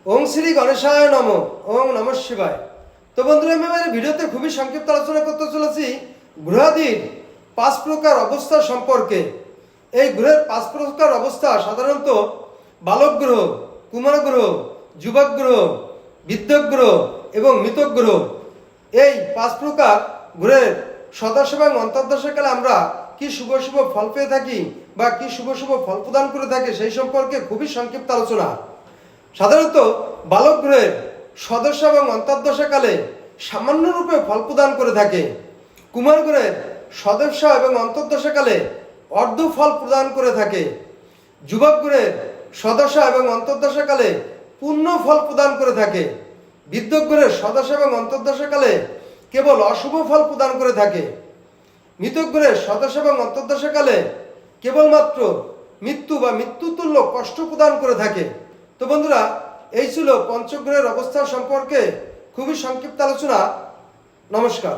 ওং শ্রী গণেশায় নম। ওং নম শিবায়। তো বন্ধুরা, আমি আমার ভিডিওতে খুবই সংক্ষিপ্ত আলোচনা করতে চলেছি গ্রহাদির 5 প্রকার অবস্থা সম্পর্কে। এই গ্রহের 5 প্রকার অবস্থা সাধারণত বালক গ্রহ, কুমার গ্রহ, যুবক গ্রহ, বৃদ্ধ গ্রহ এবং মৃতক গ্রহ। এই 5 প্রকার গ্রহের সদস্য এবং অন্তর্দশাকালে আমরা কি শুভ শুভ ফল পেয়ে থাকি বা কি শুভ শুভ ফল প্রদান করে থাকে সেই সম্পর্কে খুবই সংক্ষিপ্ত আলোচনা। সাধারণত বালক গ্রহের সদস্য এবং অন্তর্দশাকালে সামান্য রূপে ফল প্রদান করে থাকে। কুমার গ্রহের সদস্য এবং অন্তর্দশাকালে অর্ধ ফল প্রদান করে থাকে। যুবক গ্রহের সদস্য এবং অন্তর্দশাকালে পূর্ণ ফল প্রদান করে থাকে। বৃদ্ধ গ্রহের সদস্য এবং অন্তর্দশাকালে কেবল অশুভ ফল প্রদান করে থাকে। মৃতক গ্রহের সদস্য এবং অন্তর্দশাকালে কেবলমাত্র মৃত্যু বা মৃত্যুতুল্য কষ্ট প্রদান করে থাকে। তো বন্ধুরা, এই ছিল পঞ্চগ্রহের অবস্থা সম্পর্কে খুবই সংক্ষিপ্ত আলোচনা। নমস্কার।